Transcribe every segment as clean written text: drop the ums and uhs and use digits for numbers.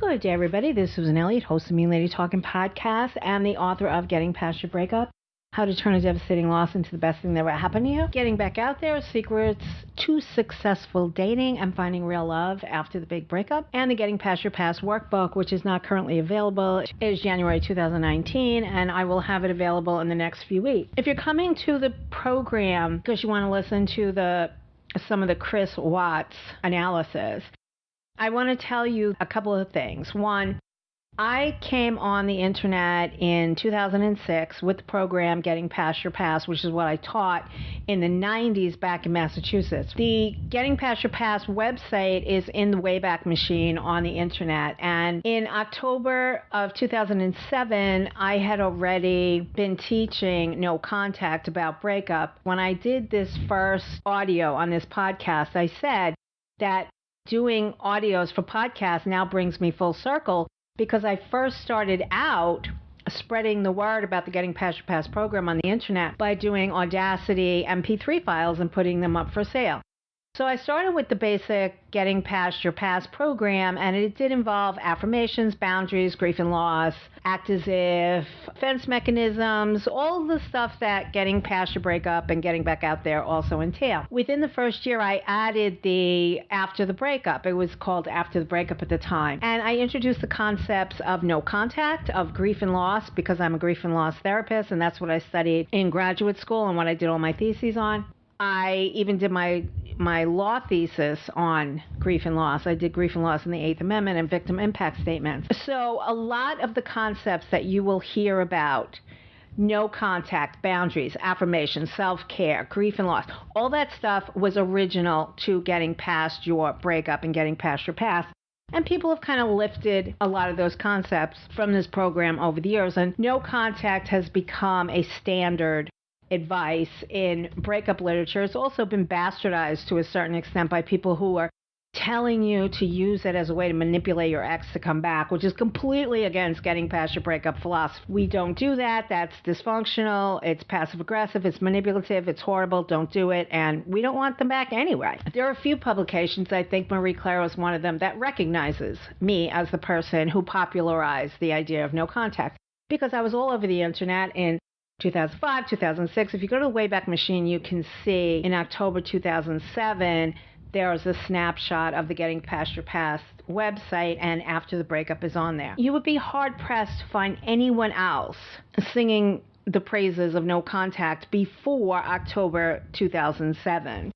Good day, everybody. This is Susan Elliott, host of Mean Lady Talking Podcast and the author of Getting Past Your Breakup, How to Turn a Devastating Loss into the Best Thing that ever happened to you, Getting Back Out There, Secrets to Successful Dating and Finding Real Love After the Big Breakup, and the Getting Past Your Past workbook, which is not currently available. It is January 2019, and I will have it available in the next few weeks. If you're coming to the program because you want to listen to some of the Chris Watts analysis, I want to tell you a couple of things. One, I came on the internet in 2006 with the program Getting Past Your Past, which is what I taught in the 90s back in Massachusetts. The Getting Past Your Past website is in the Wayback Machine on the internet. And in October of 2007, I had already been teaching No Contact about breakup. When I did this first audio on this podcast, I said that doing audios for podcasts now brings me full circle because I first started out spreading the word about the Getting Past Your Past program on the internet by doing Audacity MP3 files and putting them up for sale. So I started with the basic Getting Past Your Past program, and it did involve affirmations, boundaries, grief and loss, act as if, defense mechanisms, all the stuff that Getting Past Your Breakup and Getting Back Out There also entail. Within the first year, I added the After the Breakup. It was called After the Breakup at the time. And I introduced the concepts of no contact, of grief and loss, because I'm a grief and loss therapist, and that's what I studied in graduate school and what I did all my theses on. I even did my law thesis on grief and loss. I did grief and loss in the Eighth Amendment and victim impact statements. So a lot of the concepts that you will hear about, no contact, boundaries, affirmation, self-care, grief and loss, all that stuff was original to Getting Past Your Breakup and Getting Past Your Past. And people have kind of lifted a lot of those concepts from this program over the years. And no contact has become a standard advice in breakup literature. It's also been bastardized to a certain extent by people who are telling you to use it as a way to manipulate your ex to come back, which is completely against Getting Past Your Breakup philosophy. We don't do that. That's dysfunctional. It's passive aggressive. It's manipulative. It's horrible. Don't do it. And we don't want them back anyway. There are a few publications, I think Marie Claire is one of them, that recognizes me as the person who popularized the idea of no contact, because I was all over the internet in 2005, 2006. If you go to the Wayback Machine, you can see in October 2007, there is a snapshot of the Getting Past Your Past website, and After the Breakup is on there. You would be hard-pressed to find anyone else singing the praises of no contact before October 2007.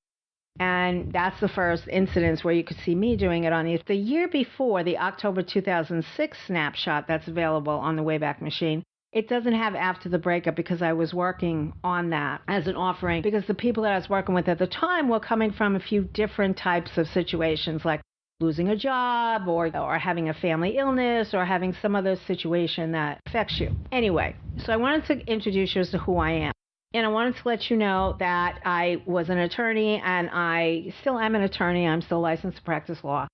And that's the first incidence where you could see me doing it on the year before, the October 2006 snapshot that's available on the Wayback Machine. It doesn't have After the Breakup because I was working on that as an offering, because the people that I was working with at the time were coming from a few different types of situations, like losing a job or having a family illness or having some other situation that affects you. Anyway, so I wanted to introduce you as to who I am. And I wanted to let you know that I was an attorney, and I still am an attorney. I'm still licensed to practice law.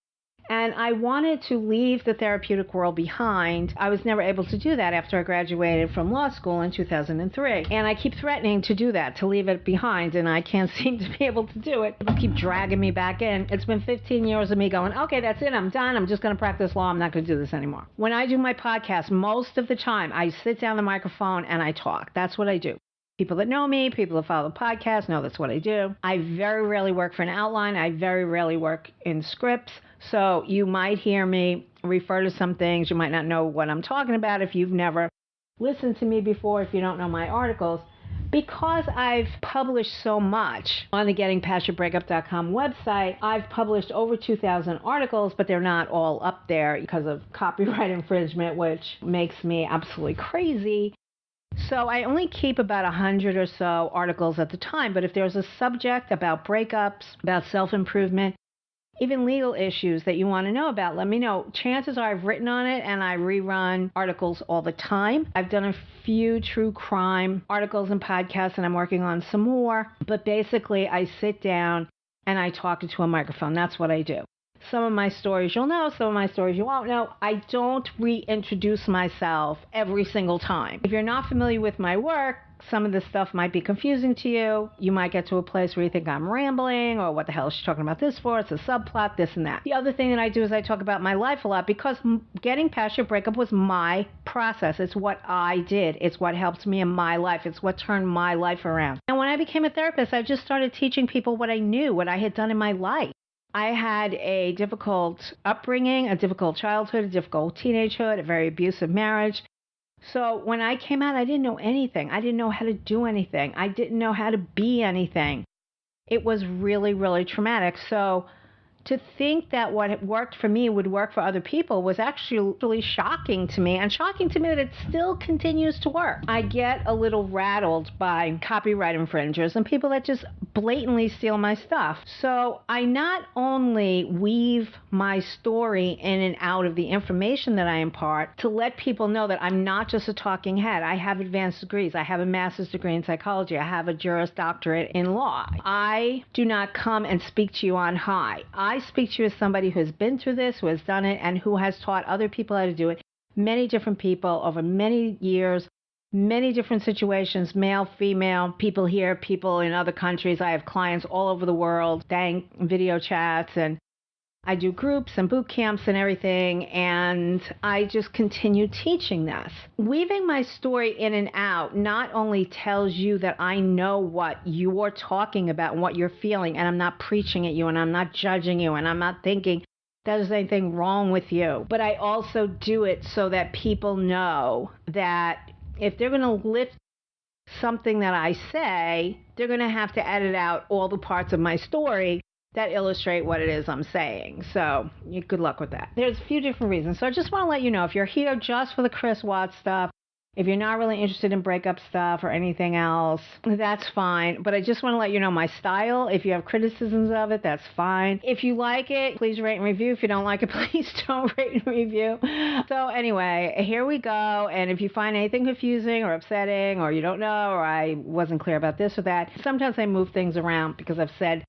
And I wanted to leave the therapeutic world behind. I was never able to do that after I graduated from law school in 2003. And I keep threatening to do that, to leave it behind, and I can't seem to be able to do it. People keep dragging me back in. It's been 15 years of me going, okay, that's it, I'm done. I'm just going to practice law. I'm not going to do this anymore. When I do my podcast, most of the time, I sit down the microphone and I talk. That's what I do. People that know me, people that follow the podcast know that's what I do. I very rarely work for an outline. I very rarely work in scripts. So you might hear me refer to some things. You might not know what I'm talking about if you've never listened to me before, if you don't know my articles. Because I've published so much on the GettingPastYourBreakup.com website, I've published over 2,000 articles, but they're not all up there because of copyright infringement, which makes me absolutely crazy. So I only keep about 100 or so articles at the time, but if there's a subject about breakups, about self-improvement, even legal issues that you want to know about, let me know. Chances are I've written on it, and I rerun articles all the time. I've done a few true crime articles and podcasts, and I'm working on some more. But basically, I sit down and I talk into a microphone. That's what I do. Some of my stories you'll know, some of my stories you won't know. I don't reintroduce myself every single time. If you're not familiar with my work, some of this stuff might be confusing to you. You might get to a place where you think I'm rambling or what the hell is she talking about this for? It's a subplot, this and that. The other thing that I do is I talk about my life a lot because getting past your breakup was my process. It's what I did. It's what helped me in my life. It's what turned my life around. And when I became a therapist, I just started teaching people what I knew, what I had done in my life. I had a difficult upbringing, a difficult childhood, a difficult teenagehood, a very abusive marriage. So when I came out, I didn't know anything. I didn't know how to do anything. I didn't know how to be anything. It was really, really traumatic. So to think that what worked for me would work for other people was actually shocking to me, and shocking to me that it still continues to work. I get a little rattled by copyright infringers and people that just blatantly steal my stuff. So I not only weave my story in and out of the information that I impart to let people know that I'm not just a talking head. I have advanced degrees. I have a master's degree in psychology. I have a Juris Doctorate in law. I do not come and speak to you on high. I speak to you as somebody who has been through this, who has done it, and who has taught other people how to do it. Many different people over many years, many different situations, male, female, people here, people in other countries. I have clients all over the world, video chats, and I do groups and boot camps and everything, and I just continue teaching this. Weaving my story in and out not only tells you that I know what you're talking about and what you're feeling, and I'm not preaching at you, and I'm not judging you, and I'm not thinking that there's anything wrong with you, but I also do it so that people know that if they're going to lift something that I say, they're going to have to edit out all the parts of my story that illustrate what it is I'm saying. So good luck with that. There's a few different reasons. So I just want to let you know, if you're here just for the Chris Watts stuff, if you're not really interested in breakup stuff or anything else, that's fine. But I just want to let you know my style. If you have criticisms of it, that's fine. If you like it, please rate and review. If you don't like it, please don't rate and review. So anyway, here we go. And if you find anything confusing or upsetting, or you don't know, or I wasn't clear about this or that, sometimes I move things around because I've said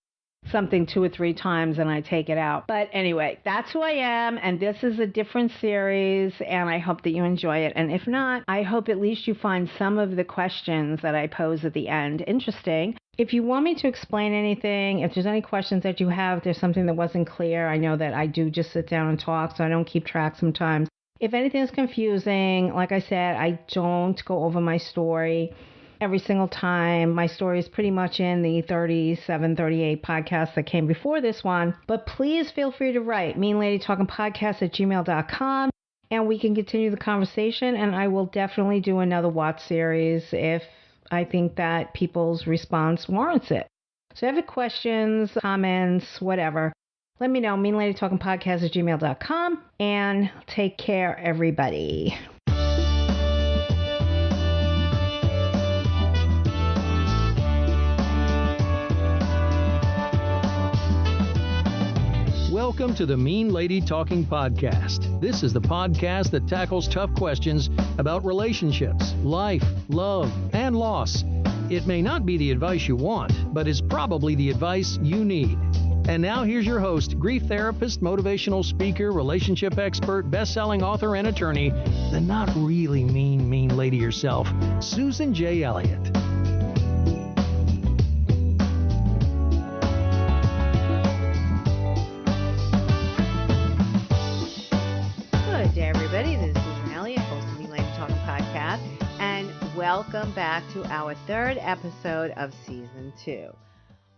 something 2 or 3 times and I take it out. But anyway, that's who I am, and this is a different series, and I hope that you enjoy it. And if not, I hope at least you find some of the questions that I pose at the end interesting. If you want me to explain anything, if there's any questions that you have, if there's something that wasn't clear, I know that I do just sit down and talk, so I don't keep track sometimes. If anything is confusing, like I said, I don't go over my story every single time. My story is pretty much in the 37, 38 podcasts that came before this one. But please feel free to write meanladytalkingpodcast@gmail.com, and we can continue the conversation. And I will definitely do another Watch series if I think that people's response warrants it. So if you have questions, comments, whatever, let me know. meanladytalkingpodcast@gmail.com, and take care, everybody. Welcome to the Mean Lady Talking Podcast. This is the podcast that tackles tough questions about relationships, life, love, and loss. It may not be the advice you want, but it's probably the advice you need. And now here's your host, grief therapist, motivational speaker, relationship expert, best-selling author, and attorney, the not really mean lady herself, Susan J. Elliott. Welcome back to our 3rd episode of Season 2.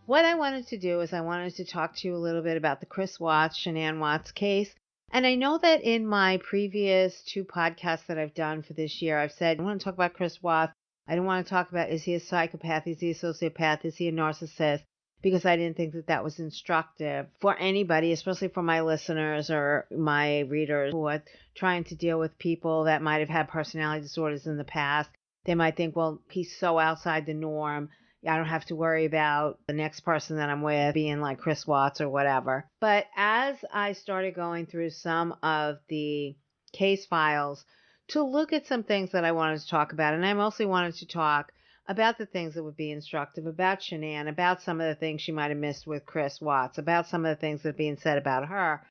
What I wanted to do is I wanted to talk to you a little bit about the Chris Watts, Shanann Watts case. And I know that in my previous 2 podcasts that I've done for this year, I've said I want to talk about Chris Watts. I don't want to talk about, is he a psychopath? Is he a sociopath? Is he a narcissist? Because I didn't think that that was instructive for anybody, especially for my listeners or my readers who are trying to deal with people that might have had personality disorders in the past. They might think, well, he's so outside the norm, I don't have to worry about the next person that I'm with being like Chris Watts or whatever. But as I started going through some of the case files to look at some things that I wanted to talk about, and I mostly wanted to talk about the things that would be instructive about Shanann, about some of the things she might have missed with Chris Watts, about some of the things that are being said about her,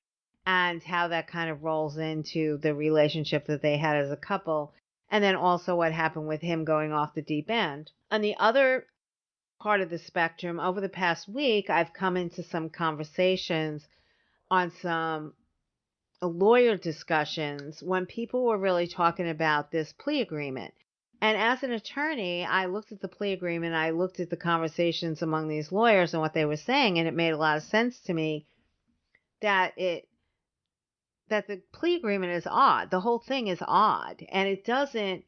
and how that kind of rolls into the relationship that they had as a couple And then also what happened with him going off the deep end. On the other part of the spectrum, over the past week, I've come into some conversations on some lawyer discussions when people were really talking about this plea agreement. And as an attorney, I looked at the plea agreement, I looked at the conversations among these lawyers and what they were saying, and it made a lot of sense to me that the plea agreement is odd. The whole thing is odd, and it doesn't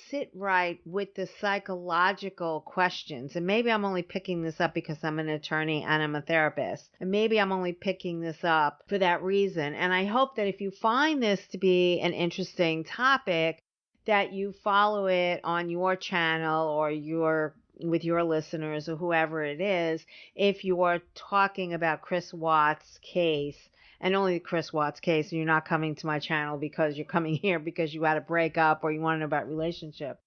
sit right with the psychological questions. And maybe I'm only picking this up because I'm an attorney and I'm a therapist. And maybe I'm only picking this up for that reason. And I hope that if you find this to be an interesting topic, that you follow it on your channel or with your listeners or whoever it is, if you're talking about Chris Watts' case, and only Chris Watts' case, and you're not coming to my channel because you're coming here because you had a breakup or you want to know about relationship.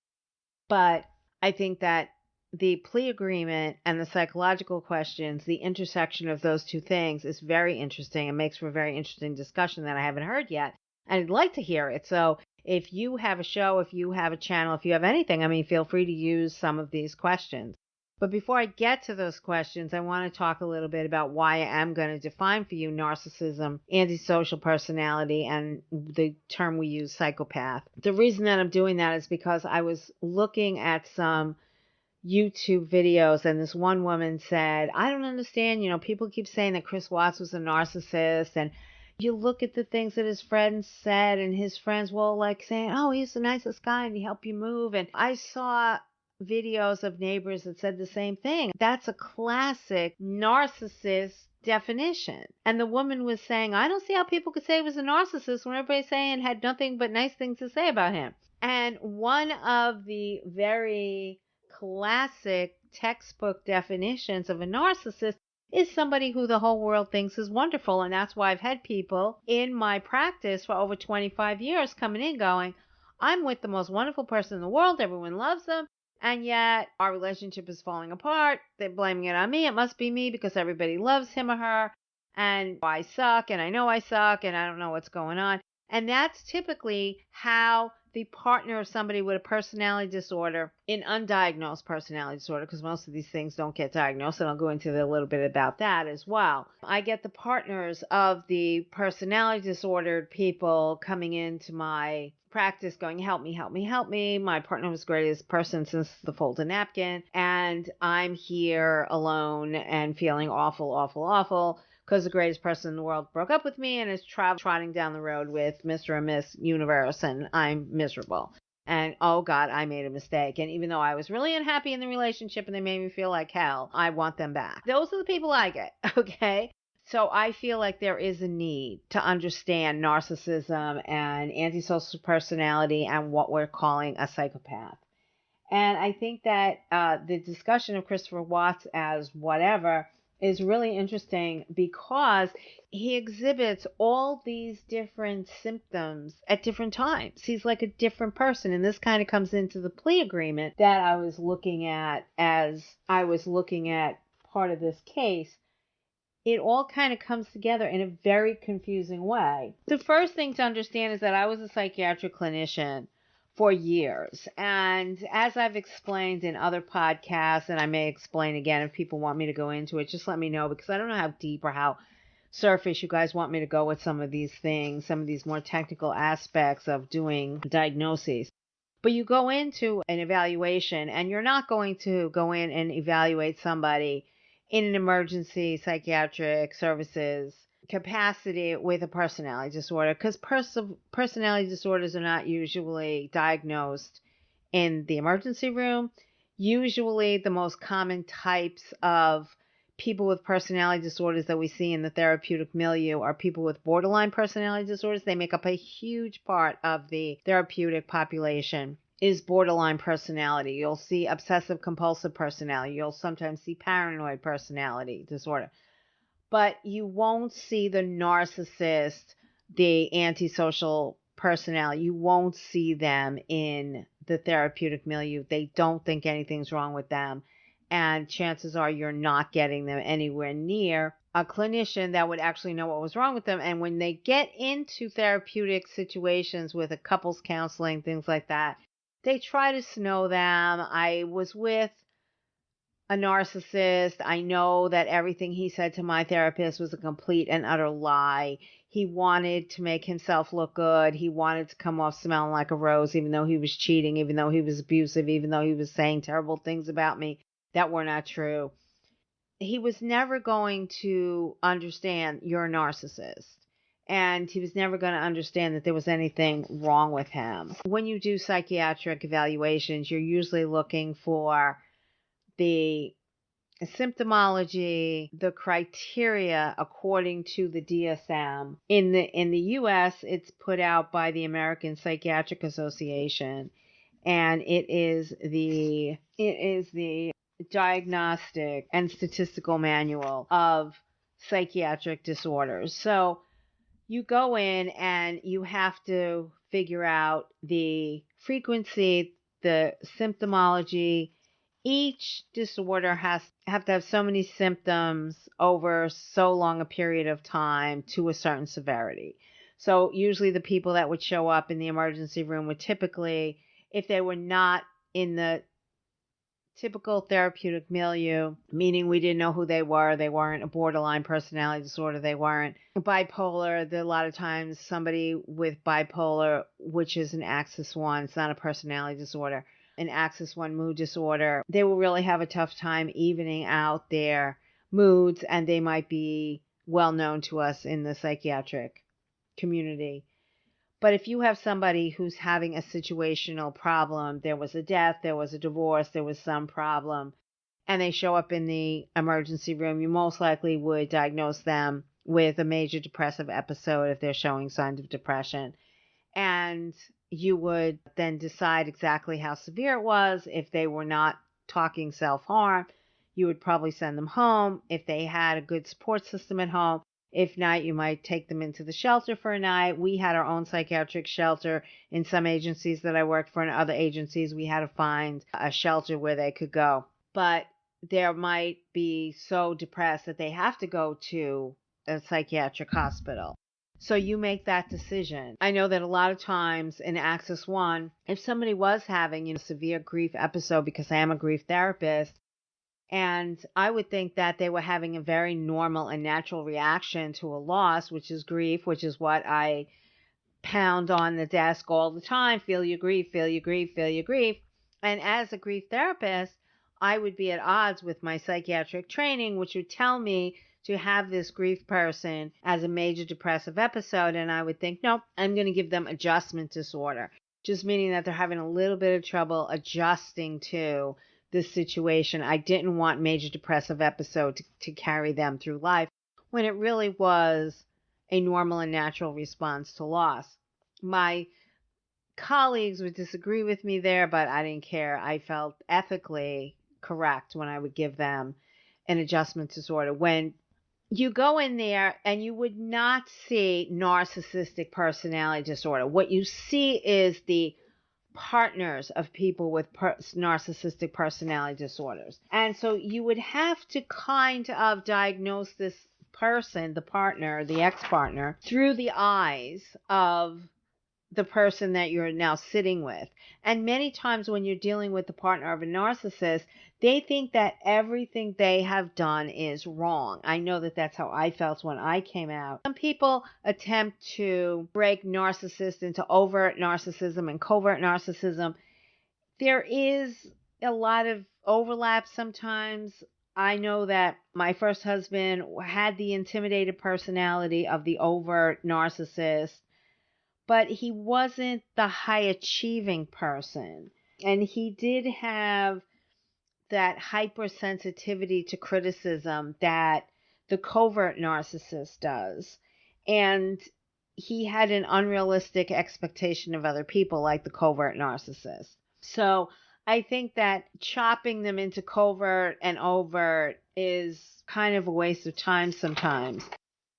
But I think that the plea agreement and the psychological questions, the intersection of those two things is very interesting and makes for a very interesting discussion that I haven't heard yet. And I'd like to hear it. So if you have a show, if you have a channel, if you have anything, feel free to use some of these questions. But before I get to those questions, I want to talk a little bit about why I am going to define for you narcissism, antisocial personality, and the term we use, psychopath. The reason that I'm doing that is because I was looking at some YouTube videos, and this one woman said, I don't understand, people keep saying that Chris Watts was a narcissist, and you look at the things that his friends said, and his friends will like saying, oh, he's the nicest guy, and he helped you move. And I saw videos of neighbors that said the same thing. That's a classic narcissist definition. And the woman was saying, I don't see how people could say he was a narcissist when everybody's saying had nothing but nice things to say about him. And one of the very classic textbook definitions of a narcissist is somebody who the whole world thinks is wonderful. And that's why I've had people in my practice for over 25 years coming in going, I'm with the most wonderful person in the world. Everyone loves them. And yet our relationship is falling apart. They're blaming it on me. It must be me because everybody loves him or her. And I suck, and I know I suck, and I don't know what's going on. And that's typically how the partner of somebody with a personality disorder, an undiagnosed personality disorder, because most of these things don't get diagnosed, and I'll go into a little bit about that as well. I get the partners of the personality disordered people coming into my practice going, help me, help me, help me. My partner was the greatest person since the folded napkin, and I'm here alone and feeling awful, awful, awful because the greatest person in the world broke up with me and is trotting down the road with Mr. and Miss Universe, and I'm miserable. And oh God, I made a mistake. And even though I was really unhappy in the relationship and they made me feel like hell, I want them back. Those are the people I get, okay? So I feel like there is a need to understand narcissism and antisocial personality and what we're calling a psychopath. And I think that the discussion of Christopher Watts as whatever is really interesting because he exhibits all these different symptoms at different times. He's like a different person. And this kind of comes into the plea agreement that I was looking at as I was looking at part of this case. It all kind of comes together in a very confusing way. The first thing to understand is that I was a psychiatric clinician for years. And as I've explained in other podcasts, and I may explain again if people want me to go into it, just let me know, because I don't know how deep or how surface you guys want me to go with some of these things, some of these more technical aspects of doing diagnoses. But you go into an evaluation, and you're not going to go in and evaluate somebody in an emergency psychiatric services capacity with a personality disorder, because personality disorders are not usually diagnosed in the emergency room. Usually the most common types of people with personality disorders that we see in the therapeutic milieu are people with borderline personality disorders. They make up a huge part of the therapeutic population is borderline personality. You'll see obsessive compulsive personality. You'll sometimes see paranoid personality disorder. But you won't see the narcissist, the antisocial personality. You won't see them in the therapeutic milieu. They don't think anything's wrong with them. And chances are you're not getting them anywhere near a clinician that would actually know what was wrong with them. And when they get into therapeutic situations with a couples counseling, things like that, they try to know them. I was with a narcissist. I know that everything he said to my therapist was a complete and utter lie. He wanted to make himself look good. He wanted to come off smelling like a rose, even though he was cheating, even though he was abusive, even though he was saying terrible things about me that were not true. He was never going to understand you're a narcissist. And he was never going to understand that there was anything wrong with him. When you do psychiatric evaluations, you're usually looking for the symptomology, the criteria according to the DSM. In the US, it's put out by the American Psychiatric Association, and it is the Diagnostic and Statistical Manual of Psychiatric Disorders. So you go in and you have to figure out the frequency, the symptomology. Each disorder have to have so many symptoms over so long a period of time to a certain severity. So usually the people that would show up in the emergency room would typically, if they were not in the typical therapeutic milieu, meaning we didn't know who they weren't a borderline personality disorder, they weren't bipolar. A lot of times somebody with bipolar, which is an axis 1, it's not a personality disorder, an axis 1 mood disorder, they will really have a tough time evening out their moods, and they might be well known to us in the psychiatric community. But if you have somebody who's having a situational problem, there was a death, there was a divorce, there was some problem, and they show up in the emergency room, you most likely would diagnose them with a major depressive episode if they're showing signs of depression. And you would then decide exactly how severe it was. If they were not talking self-harm, you would probably send them home. If they had a good support system at home, if not, you might take them into the shelter for a night. We had our own psychiatric shelter in some agencies that I worked for. In other agencies, we had to find a shelter where they could go. But there might be so depressed that they have to go to a psychiatric hospital. So you make that decision. I know that a lot of times in Axis 1, if somebody was having a severe grief episode, because I am a grief therapist, and I would think that they were having a very normal and natural reaction to a loss, which is grief, which is what I pound on the desk all the time. Feel your grief, feel your grief, feel your grief. And as a grief therapist, I would be at odds with my psychiatric training, which would tell me to have this grief person as a major depressive episode. And I would think, nope, I'm going to give them adjustment disorder, just meaning that they're having a little bit of trouble adjusting to this situation. I didn't want major depressive episode to carry them through life, when it really was a normal and natural response to loss. My colleagues would disagree with me there, but I didn't care. I felt ethically correct when I would give them an adjustment disorder. When you go in there and you would not see narcissistic personality disorder, what you see is the partners of people with narcissistic personality disorders. And so you would have to kind of diagnose this person, the partner, the ex-partner, through the eyes of the person that you're now sitting with. And many times when you're dealing with the partner of a narcissist, they think that everything they have done is wrong. I know that that's how I felt when I came out. Some people attempt to break narcissists into overt narcissism and covert narcissism. There is a lot of overlap sometimes. I know that my first husband had the intimidated personality of the overt narcissist, but he wasn't the high achieving person. And he did have that hypersensitivity to criticism that the covert narcissist does. And he had an unrealistic expectation of other people like the covert narcissist. So I think that chopping them into covert and overt is kind of a waste of time sometimes.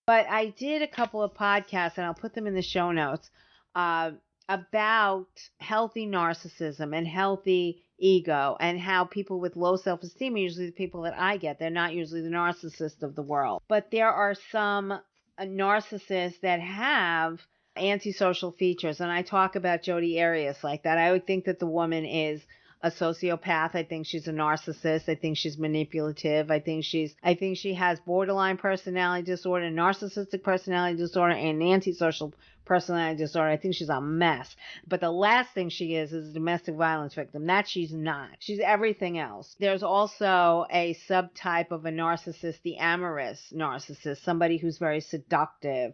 But I did a couple of podcasts, and I'll put them in the show notes, about healthy narcissism and healthy ego, and how people with low self-esteem are usually the people that I get. They're not usually the narcissists of the world. But there are some narcissists that have antisocial features, and I talk about Jodi Arias like that. I would think that the woman is a sociopath. I think she's a narcissist. I think she's manipulative. I think she has borderline personality disorder, narcissistic personality disorder, and antisocial personality disorder. I think she's a mess. But the last thing she is a domestic violence victim. That she's not. She's everything else. There's also a subtype of a narcissist, the amorous narcissist, somebody who's very seductive,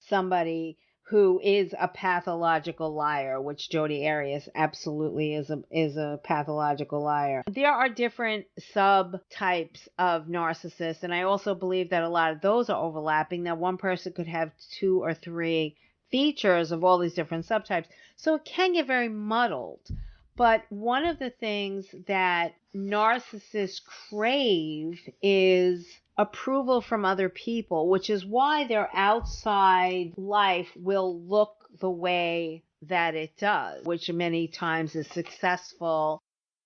somebody who is a pathological liar, which Jodi Arias absolutely is a pathological liar. There are different subtypes of narcissists, and I also believe that a lot of those are overlapping, that one person could have 2 or 3 features of all these different subtypes. So it can get very muddled. But one of the things that narcissists crave is approval from other people, which is why their outside life will look the way that it does, which many times is successful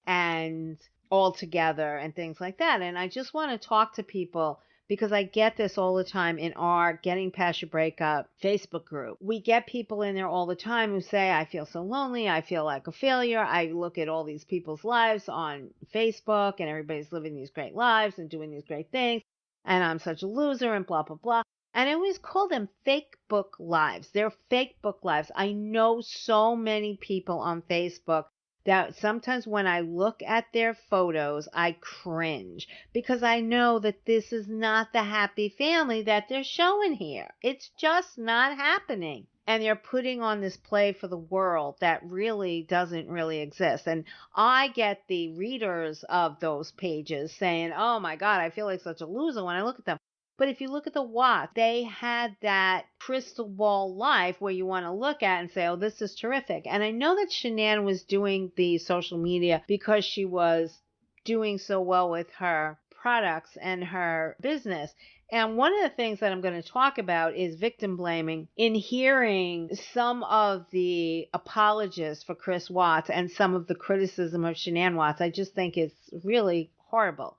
and all together and things like that. And I just want to talk to people, because I get this all the time in our Getting Past Your Breakup Facebook group. We get people in there all the time who say, I feel so lonely, I feel like a failure. I look at all these people's lives on Facebook and everybody's living these great lives and doing these great things, and I'm such a loser and blah, blah, blah. And I always call them fake book lives. They're fake book lives. I know so many people on Facebook that sometimes when I look at their photos, I cringe, because I know that this is not the happy family that they're showing here. It's just not happening. And they're putting on this play for the world that really doesn't really exist. And I get the readers of those pages saying, oh my God, I feel like such a loser when I look at them. But if you look at the Watts, they had that crystal ball life where you want to look at and say, oh, this is terrific. And I know that Shanann was doing the social media because she was doing so well with her products and her business. And one of the things that I'm going to talk about is victim blaming. In hearing some of the apologists for Chris Watts and some of the criticism of Shanann Watts, I just think it's really horrible.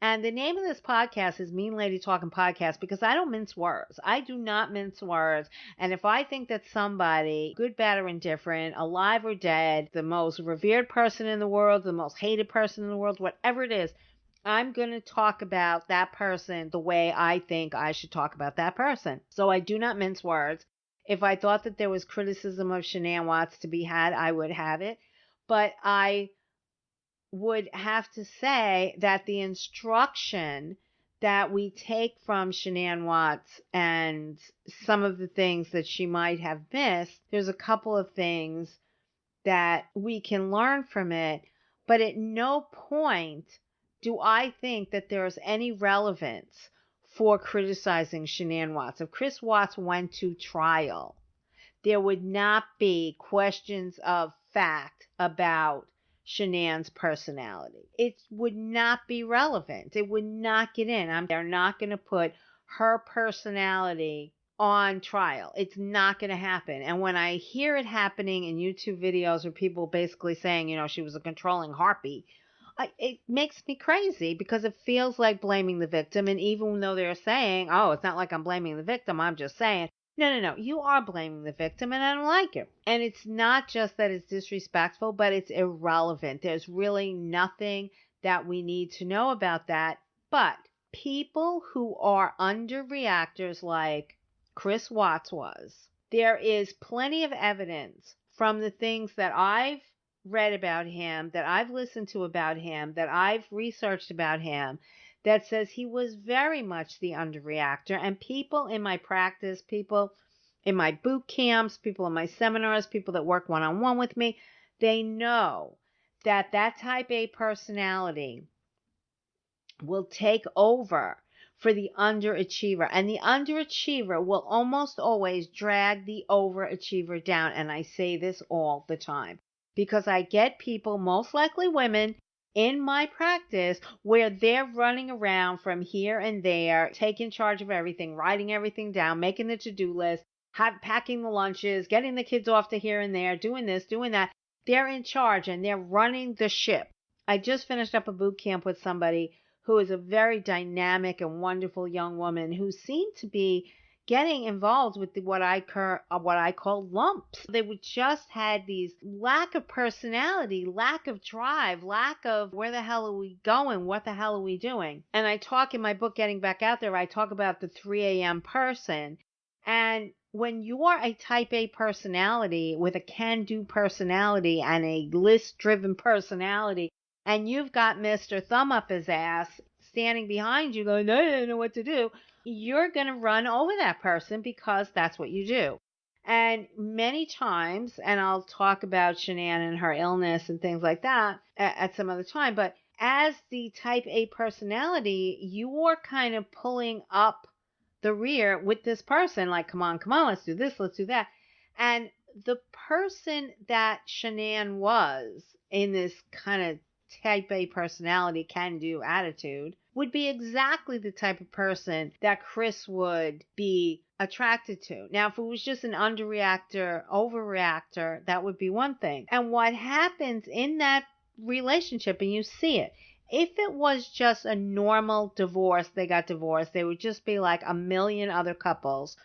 And the name of this podcast is Mean Lady Talking Podcast, because I don't mince words. I do not mince words. And if I think that somebody, good, bad, or indifferent, alive or dead, the most revered person in the world, the most hated person in the world, whatever it is, I'm going to talk about that person the way I think I should talk about that person. So I do not mince words. If I thought that there was criticism of Shanann Watts to be had, I would have it. But I would have to say that the instruction that we take from Shanann Watts and some of the things that she might have missed, there's a couple of things that we can learn from it, but at no point do I think that there's any relevance for criticizing Shanann Watts. If Chris Watts went to trial, there would not be questions of fact about Shanann's personality. It would not be relevant. It would not get in. They're not going to put her personality on trial. It's not going to happen. And when I hear it happening in YouTube videos where people basically saying, you know, she was a controlling harpy, it makes me crazy, because it feels like blaming the victim. And even though they're saying, oh, it's not like I'm blaming the victim, I'm just saying, no, you are blaming the victim, and I don't like it. And it's not just that it's disrespectful, but it's irrelevant. There's really nothing that we need to know about that. But people who are underreactors like Chris Watts was, there is plenty of evidence from the things that I've read about him, that I've listened to about him, that I've researched about him, that says he was very much the underreactor. And people in my practice, people in my boot camps, people in my seminars, people that work one-on-one with me, they know that that type A personality will take over for the underachiever. And the underachiever will almost always drag the overachiever down. And I say this all the time, because I get people, most likely women, in my practice where they're running around from here and there, taking charge of everything, writing everything down, making the to-do list, packing the lunches, getting the kids off to here and there, doing this, doing that. They're in charge and they're running the ship. I just finished up a boot camp with somebody who is a very dynamic and wonderful young woman who seemed to be getting involved with what I call lumps. They would just had these lack of personality, lack of drive, lack of where the hell are we going? What the hell are we doing? And I talk in my book, Getting Back Out There, I talk about the 3 a.m. person. And when you're a type A personality with a can-do personality and a list-driven personality, and you've got Mr. Thumb Up His Ass standing behind you going, I don't know what to do, you're going to run over that person because that's what you do. And many times, and I'll talk about Shanann and her illness and things like that at some other time, but as the type A personality, you're kind of pulling up the rear with this person, like, come on, let's do this, let's do that. And the person that Shanann was in this kind of type A personality, can-do attitude, would be exactly the type of person that Chris would be attracted to. Now, if it was just an underreactor, overreactor, that would be one thing. And what happens in that relationship, and you see it, if it was just a normal divorce, they got divorced, they would just be like a million other couples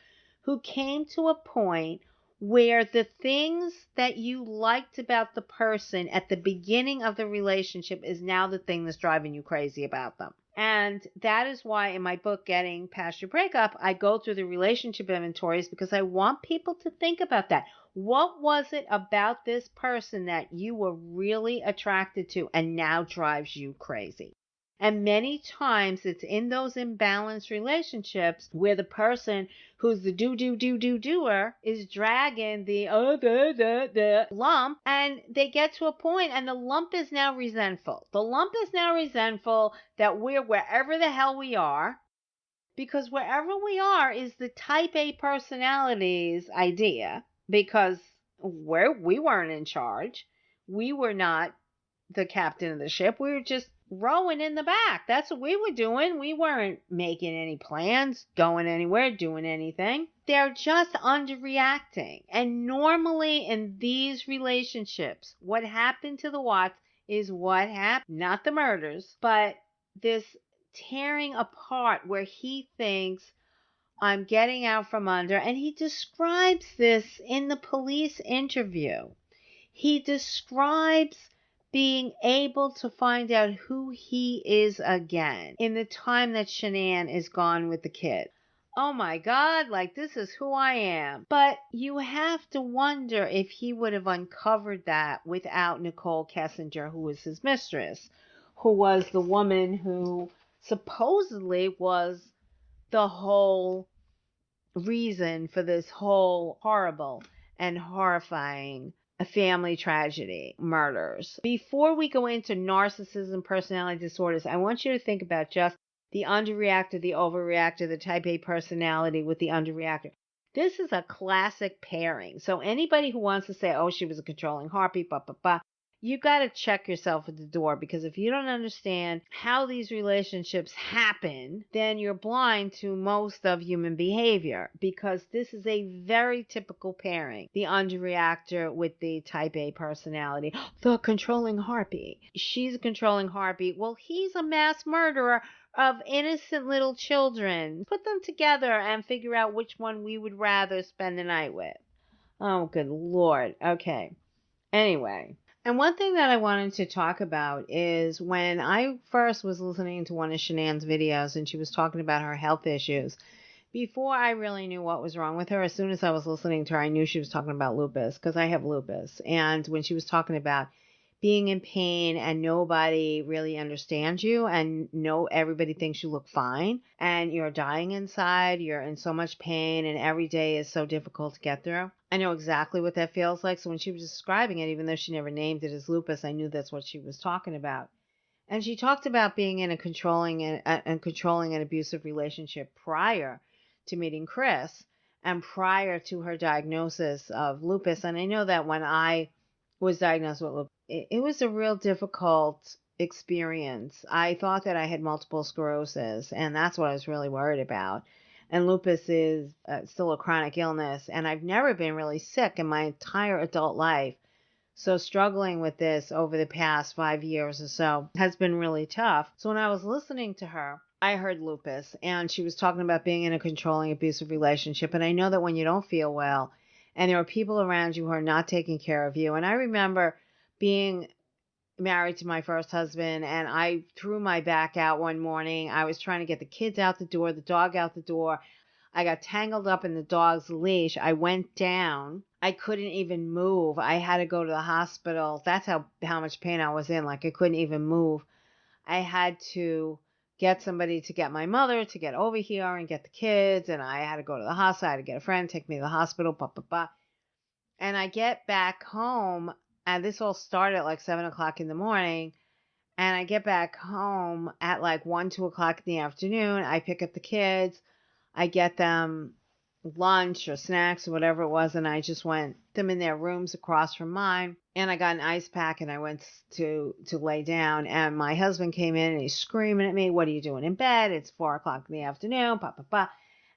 who came to a point where the things that you liked about the person at the beginning of the relationship is now the thing that's driving you crazy about them. And that is why in my book, Getting Past Your Breakup, I go through the relationship inventories because I want people to think about that. What was it about this person that you were really attracted to and now drives you crazy? And many times it's in those imbalanced relationships where the person who's the doer is dragging the lump, and they get to a point and the lump is now resentful. The lump is now resentful that we're wherever the hell we are, because wherever we are is the type A personality's idea, because we weren't in charge. We were not the captain of the ship. We were just rowing in the back. That's what we were doing. We weren't making any plans, going anywhere, doing anything. They're just underreacting. And normally in these relationships, what happened to the Watts is what happened, not the murders, but this tearing apart where he thinks, I'm getting out from under. And he describes this in the police interview. He describes being able to find out who he is again in the time that Shanann is gone with the kid. Oh my God, like, this is who I am. But you have to wonder if he would have uncovered that without Nicole Kessinger, who was his mistress, who was the woman who supposedly was the whole reason for this whole horrible and horrifying a family tragedy, murders. Before we go into narcissism, personality disorders, I want you to think about just the underreactor, the overreactor, the type A personality with the underreactor. This is a classic pairing. So anybody who wants to say, oh, she was a controlling harpy, you got to check yourself at the door, because if you don't understand how these relationships happen, then you're blind to most of human behavior, because this is a very typical pairing. The underreactor with the type A personality. The controlling harpy. She's a controlling harpy. Well, he's a mass murderer of innocent little children. Put them together and figure out which one we would rather spend the night with. Oh, good Lord. Okay. Anyway. And one thing that I wanted to talk about is when I first was listening to one of Shanann's videos and she was talking about her health issues, before I really knew what was wrong with her, as soon as I was listening to her, I knew she was talking about lupus, because I have lupus. And when she was talking about being in pain and nobody really understands you, and everybody thinks you look fine and you're dying inside, you're in so much pain and every day is so difficult to get through. I know exactly what that feels like. So when she was describing it, even though she never named it as lupus, I knew that's what she was talking about. And she talked about being in a controlling and abusive relationship prior to meeting Chris and prior to her diagnosis of lupus. And I know that when I was diagnosed with lupus, it was a real difficult experience. I thought that I had multiple sclerosis, and that's what I was really worried about. And lupus is still a chronic illness, and I've never been really sick in my entire adult life. So struggling with this over the past 5 years or so has been really tough. So when I was listening to her, I heard lupus, and she was talking about being in a controlling, abusive relationship. And I know that when you don't feel well and there are people around you who are not taking care of you. And I remember being married to my first husband, and I threw my back out one morning. I was trying to get the kids out the door, the dog out the door. I got tangled up in the dog's leash. I went down. I couldn't even move. I had to go to the hospital. That's how much pain I was in. Like, I couldn't even move. I had to get somebody to get my mother to get over here and get the kids, and I had to go to the hospital. I had to get a friend, take me to the hospital, blah, blah, blah. And I get back home, and this all started at like 7 o'clock in the morning. And I get back home at like 1, 2 o'clock in the afternoon. I pick up the kids. I get them lunch or snacks or whatever it was, and I just went them in their rooms across from mine. And I got an ice pack, and I went to lay down. And my husband came in, and he's screaming at me, "What are you doing in bed? It's 4 o'clock in the afternoon, blah, blah, blah."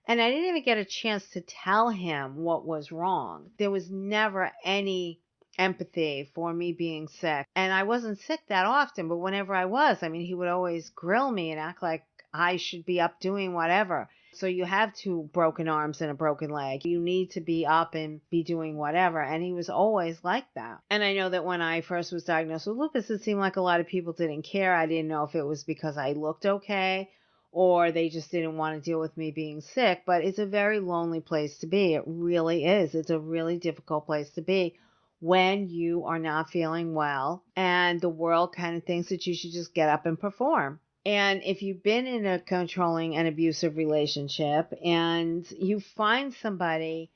And I didn't even get a chance to tell him what was wrong. There was never any empathy for me being sick. And I wasn't sick that often, but whenever I was, I mean, he would always grill me and act like I should be up doing whatever. So you have 2 broken arms and a broken leg. You need to be up and be doing whatever. And he was always like that. And I know that when I first was diagnosed with lupus, it seemed like a lot of people didn't care. I didn't know if it was because I looked okay or they just didn't want to deal with me being sick. But it's a very lonely place to be. It really is. It's a really difficult place to be when you are not feeling well and the world kind of thinks that you should just get up and perform. And if you've been in a controlling and abusive relationship and you find somebody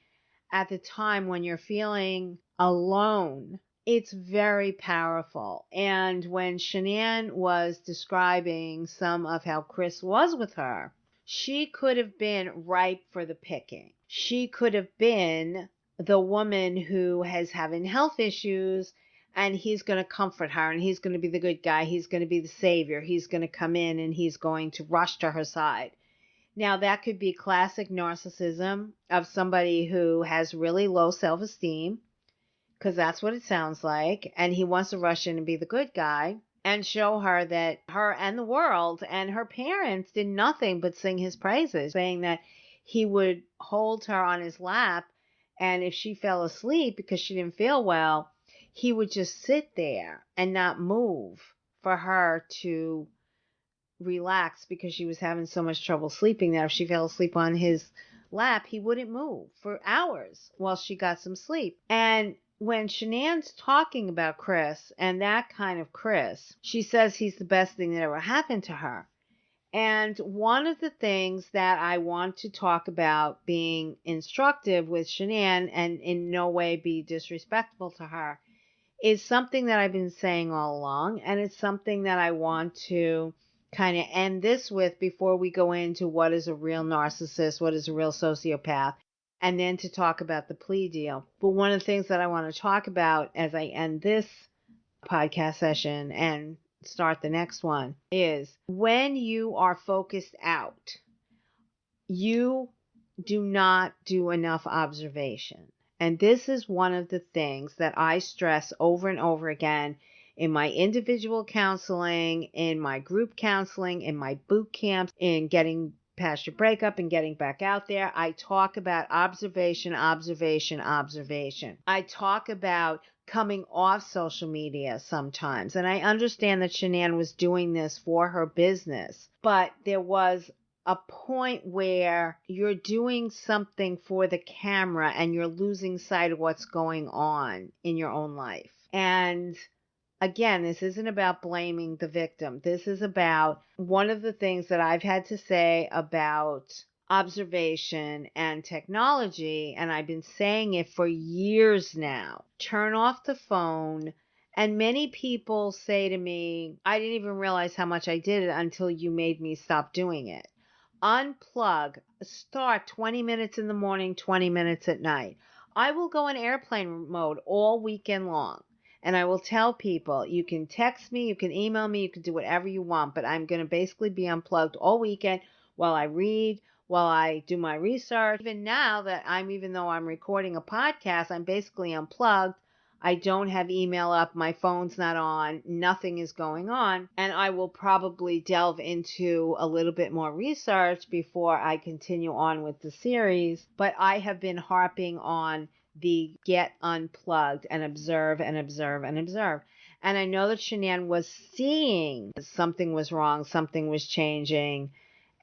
at the time when you're feeling alone, it's very powerful. And when Shanann was describing some of how Chris was with her, she could have been ripe for the picking. She could have been the woman who is having health issues, and he's going to comfort her, and he's going to be the good guy. He's going to be the savior. He's going to come in, and he's going to rush to her side. Now, that could be classic narcissism of somebody who has really low self-esteem, because that's what it sounds like, and he wants to rush in and be the good guy and show her that her and the world and her parents did nothing but sing his praises, saying that he would hold her on his lap, and if she fell asleep because she didn't feel well, he would just sit there and not move for her to relax because she was having so much trouble sleeping that if she fell asleep on his lap, he wouldn't move for hours while she got some sleep. And when Shanann's talking about Chris and that kind of Chris, she says he's the best thing that ever happened to her. And one of the things that I want to talk about being instructive with Shanann and in no way be disrespectful to her is something that I've been saying all along. And it's something that I want to kind of end this with before we go into what is a real narcissist, what is a real sociopath, and then to talk about the plea deal. But one of the things that I want to talk about as I end this podcast session and start the next one is when you are focused out, you do not do enough observation. And this is one of the things that I stress over and over again in my individual counseling, in my group counseling, in my boot camps, in getting past your breakup and getting back out there. I talk about observation, observation, observation. I talk about coming off social media sometimes. And I understand that Shanann was doing this for her business, but there was a point where you're doing something for the camera and you're losing sight of what's going on in your own life. And again, this isn't about blaming the victim. This is about one of the things that I've had to say about observation and technology, and I've been saying it for years now. Turn off the phone. And many people say to me, I didn't even realize how much I did it until you made me stop doing it. Unplug. Start 20 minutes in the morning, 20 minutes at night. I will go in airplane mode all weekend long. And I will tell people, you can text me, you can email me, you can do whatever you want, but I'm going to basically be unplugged all weekend while I read, while I do my research. Even now that even though I'm recording a podcast, I'm basically unplugged. I don't have email up. My phone's not on. Nothing is going on. And I will probably delve into a little bit more research before I continue on with the series. But I have been harping on the get unplugged and observe and observe and observe. And I know that Shanann was seeing something was wrong, something was changing.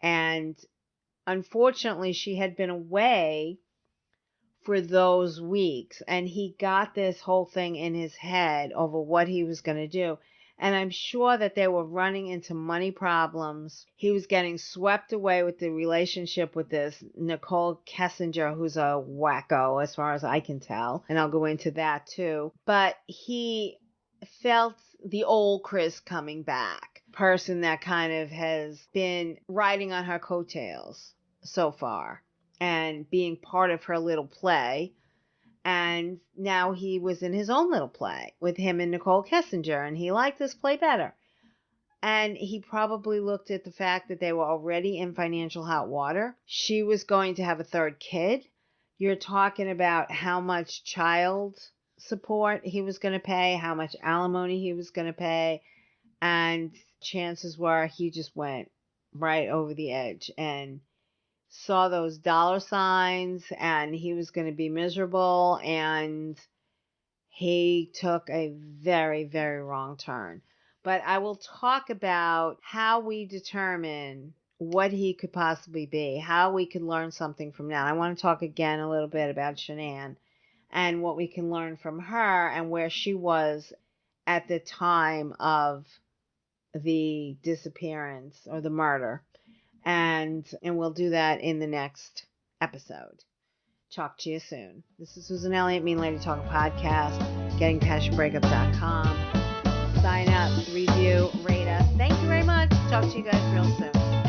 And unfortunately, she had been away for those weeks, and he got this whole thing in his head over what he was going to do. And I'm sure that they were running into money problems. He was getting swept away with the relationship with this Nicole Kessinger, who's a wacko as far as I can tell. And I'll go into that too. But he felt the old Chris coming back, person that kind of has been riding on her coattails so far and being part of her little play. And now he was in his own little play with him and Nicole Kessinger, and he liked this play better. And he probably looked at the fact that they were already in financial hot water. She was going to have a third kid. You're talking about how much child support he was going to pay, how much alimony he was going to pay, and chances were he just went right over the edge and saw those dollar signs, and he was going to be miserable, and he took a very, very wrong turn. But I will talk about how we determine what he could possibly be, how we could learn something from that. I want to talk again a little bit about Shanann and what we can learn from her and where she was at the time of the disappearance or the murder. And we'll do that in the next episode. Talk to you soon. This is Susan Elliott, Mean Lady Talking Podcast, GettingPastYourBreakup.com. Sign up, review, rate us. Thank you very much. Talk to you guys real soon.